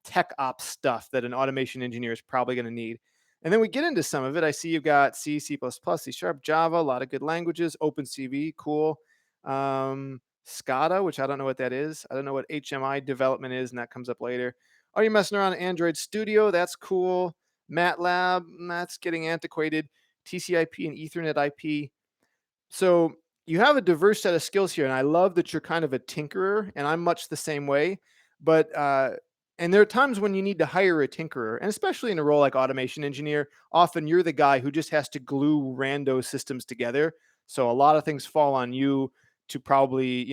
tech ops stuff that an automation engineer is probably going to need. And then we get into some of it. I see you've got C, C++, C Sharp, Java, a lot of good languages, OpenCV, cool. SCADA, which I don't know what that is. I don't know what HMI development is, and that comes up later. Are you messing around Android Studio? That's cool. MATLAB, that's getting antiquated. TCP and Ethernet IP. So you have a diverse set of skills here, and I love that you're kind of a tinkerer, and I'm much the same way. But and there are times when you need to hire a tinkerer, and especially in a role like automation engineer, often you're the guy who just has to glue rando systems together. So a lot of things fall on you to probably,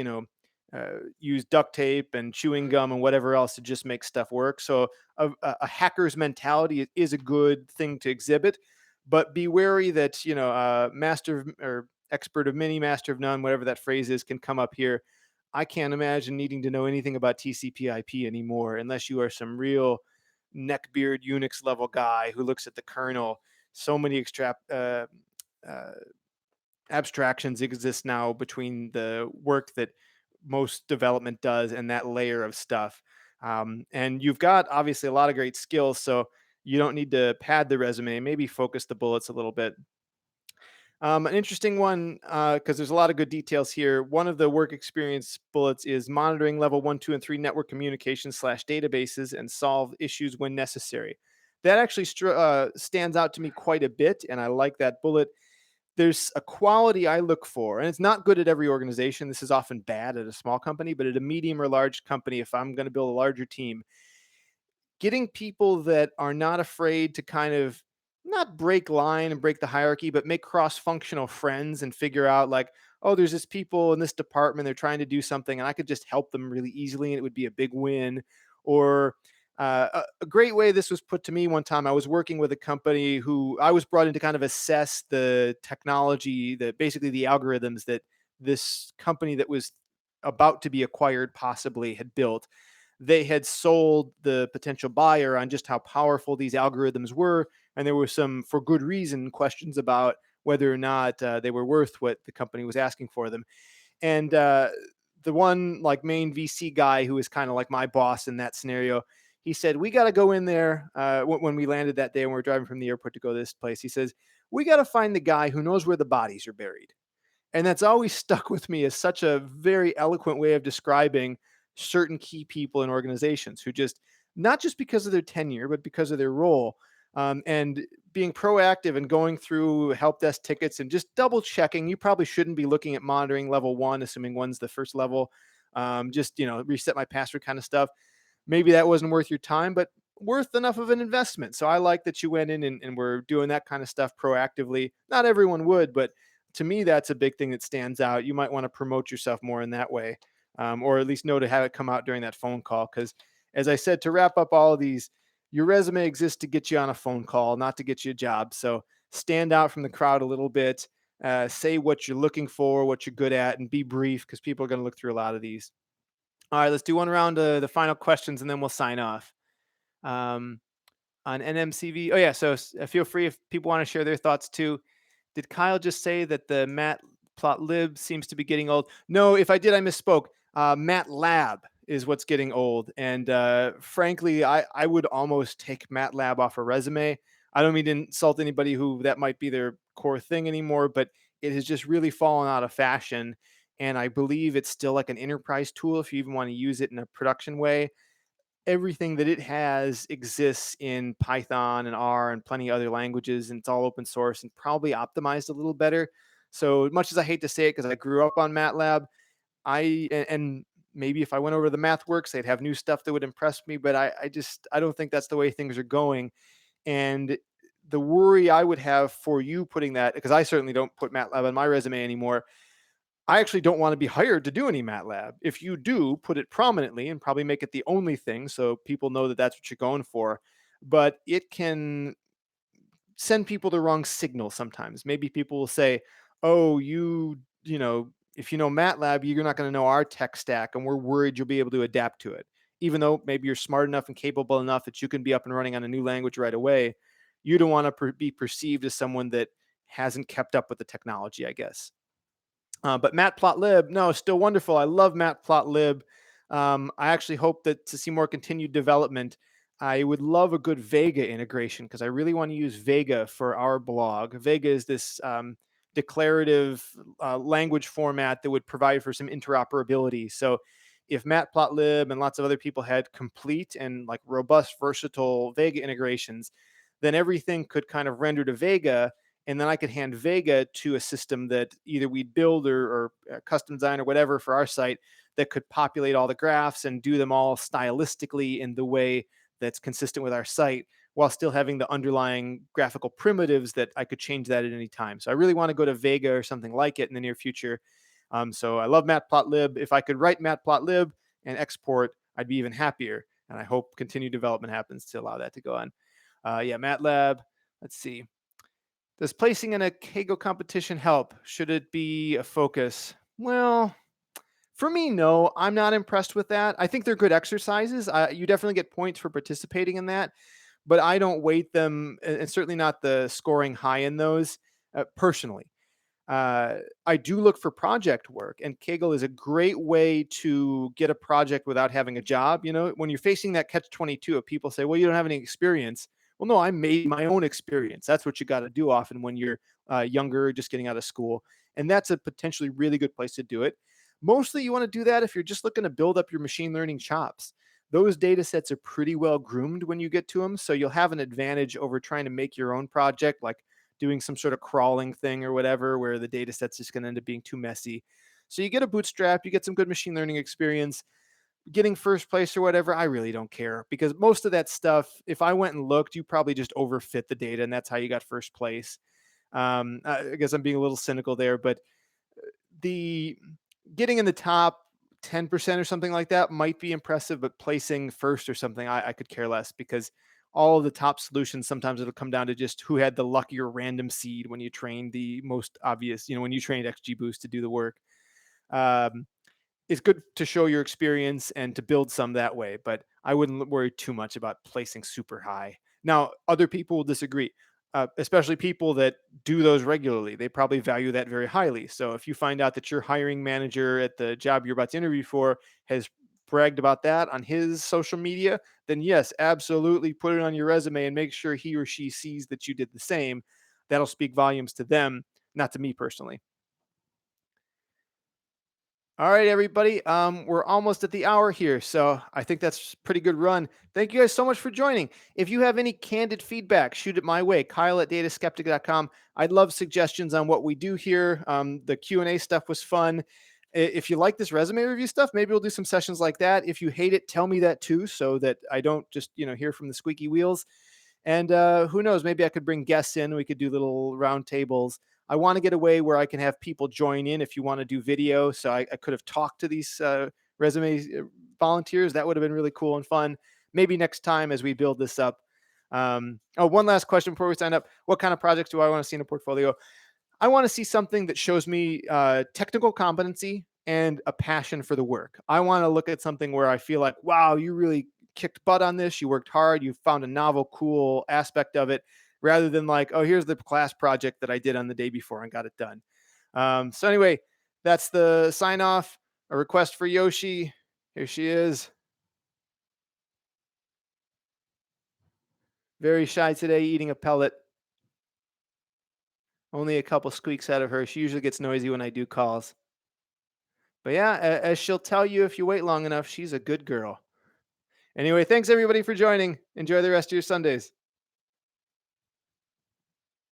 use duct tape and chewing gum and whatever else to just make stuff work. So a hacker's mentality is a good thing to exhibit, but be wary that master or expert of many, master of none, whatever that phrase is, can come up here. I can't imagine needing to know anything about TCP/IP anymore unless you are some real neckbeard Unix level guy who looks at the kernel. So many uh, abstractions exist now between the work that most development does and that layer of stuff. And you've got obviously a lot of great skills, so you don't need to pad the resume. Maybe focus the bullets a little bit. An interesting one, because there's a lot of good details here. One of the work experience bullets is monitoring level 1, 2, and 3 network communications slash databases and solve issues when necessary. That actually stands out to me quite a bit, and I like that bullet. There's a quality I look for, and it's not good at every organization. This is often bad at a small company, but at a medium or large company, if I'm going to build a larger team, getting people that are not afraid to kind of not break line and break the hierarchy, but make cross-functional friends and figure out like, oh, there's this people in this department, they're trying to do something, and I could just help them really easily, and it would be a big win. Or a great way this was put to me one time, I was working with a company who I was brought in to kind of assess the technology, that basically the algorithms that this company that was about to be acquired possibly had built. They had sold the potential buyer on just how powerful these algorithms were. And there were some, for good reason, questions about whether or not they were worth what the company was asking for them. And the one like main VC guy who was kind of like my boss in that scenario, he said, "We got to go in there." When we landed that day and we were driving from the airport to go to this place, he says, "We got to find the guy who knows where the bodies are buried." And that's always stuck with me as such a very eloquent way of describing certain key people in organizations who just, not just because of their tenure, but because of their role, and being proactive and going through help desk tickets and just double checking. You probably shouldn't be looking at monitoring level one, assuming one's the first level. Just, reset my password kind of stuff. Maybe that wasn't worth your time, but worth enough of an investment. So I like that you went in and were doing that kind of stuff proactively. Not everyone would, but to me, that's a big thing that stands out. You might want to promote yourself more in that way, or at least know to have it come out during that phone call. Because, as I said, to wrap up all of these, your resume exists to get you on a phone call, not to get you a job. So stand out from the crowd a little bit. Say what you're looking for, what you're good at, and be brief because people are going to look through a lot of these. All right, let's do one round of the final questions and then we'll sign off. Um, on NMCV. Oh yeah, so feel free if people want to share their thoughts too. Did Kyle just say that the Matplotlib seems to be getting old? No, if I did, I misspoke. MATLAB is what's getting old, and frankly, I would almost take MATLAB off a resume. I don't mean to insult anybody who that might be their core thing anymore, but it has just really fallen out of fashion. And I believe it's still like an enterprise tool if you even want to use it in a production way. Everything that it has exists in Python and R and plenty of other languages, and it's all open source and probably optimized a little better. So much as I hate to say it, because I grew up on MATLAB, and maybe if I went over to the MathWorks, they'd have new stuff that would impress me. But I don't think that's the way things are going. And the worry I would have for you putting that, because I certainly don't put MATLAB on my resume anymore, I actually don't want to be hired to do any MATLAB. If you do, put it prominently and probably make it the only thing so people know that that's what you're going for. But it can send people the wrong signal sometimes. Maybe people will say, "Oh, if you know MATLAB, you're not going to know our tech stack, and we're worried you'll be able to adapt to it." Even though maybe you're smart enough and capable enough that you can be up and running on a new language right away, you don't want to be perceived as someone that hasn't kept up with the technology, I guess. But Matplotlib, no, still wonderful. I love Matplotlib. I actually hope that to see more continued development. I would love a good Vega integration because I really want to use Vega for our blog. Vega is this declarative language format that would provide for some interoperability. So if Matplotlib and lots of other people had complete and like robust, versatile Vega integrations, then everything could kind of render to Vega, and then I could hand Vega to a system that either we'd build or custom design or whatever for our site that could populate all the graphs and do them all stylistically in the way that's consistent with our site while still having the underlying graphical primitives that I could change that at any time. So I really want to go to Vega or something like it in the near future. So I love Matplotlib. If I could write Matplotlib and export, I'd be even happier. And I hope continued development happens to allow that to go on. Yeah, MATLAB. Let's see. Does placing in a Kaggle competition help? Should it be a focus? Well, for me, no. I'm not impressed with that. I think they're good exercises. You definitely get points for participating in that, but I don't weight them, and certainly not the scoring high in those personally. I do look for project work, and Kaggle is a great way to get a project without having a job. When you're facing that catch 22 of people say, well, you don't have any experience. Well, no, I made my own experience. That's what you got to do often when you're younger, just getting out of school. And that's a potentially really good place to do it. Mostly you want to do that if you're just looking to build up your machine learning chops. Those data sets are pretty well groomed when you get to them. So you'll have an advantage over trying to make your own project, like doing some sort of crawling thing or whatever, where the data set's just going to end up being too messy. So you get a bootstrap, you get some good machine learning experience. Getting first place or whatever, I really don't care because most of that stuff, if I went and looked, you probably just overfit the data and that's how you got first place. I guess I'm being a little cynical there, but the getting in the top 10% or something like that might be impressive, but placing first or something, I could care less because all of the top solutions, sometimes it'll come down to just who had the luckier random seed when you trained the most obvious, when you trained XGBoost to do the work. Um, it's good to show your experience and to build some that way, but I wouldn't worry too much about placing super high. Now, other people will disagree. especially people that do those regularly. They probably value that very highly. So if you find out that your hiring manager at the job you're about to interview for has bragged about that on his social media, then yes, absolutely put it on your resume and make sure he or she sees that you did the same. That'll speak volumes to them, not to me personally. All right, everybody. We're almost at the hour here, so I think that's pretty good run. Thank you guys so much for joining. If you have any candid feedback, shoot it my way. Kyle at dataskeptic.com. I'd love suggestions on what we do here. The Q&A stuff was fun. If you like this resume review stuff, maybe we'll do some sessions like that. If you hate it, tell me that too, so that I don't just hear from the squeaky wheels. And who knows? Maybe I could bring guests in. We could do little round tables. I want to get away where I can have people join in if you want to do video. So I could have talked to these resume volunteers. That would have been really cool and fun. Maybe next time as we build this up. One last question before we sign up. What kind of projects do I want to see in a portfolio? I want to see something that shows me technical competency and a passion for the work. I want to look at something where I feel like, wow, you really kicked butt on this. You worked hard. You found a novel, cool aspect of it, rather than like, oh, here's the class project that I did on the day before and got it done. So anyway, that's the sign off. A request for Yoshi. Here she is. Very shy today, eating a pellet. Only a couple squeaks out of her. She usually gets noisy when I do calls. But yeah, as she'll tell you if you wait long enough, she's a good girl. Anyway, thanks everybody for joining. Enjoy the rest of your Sundays.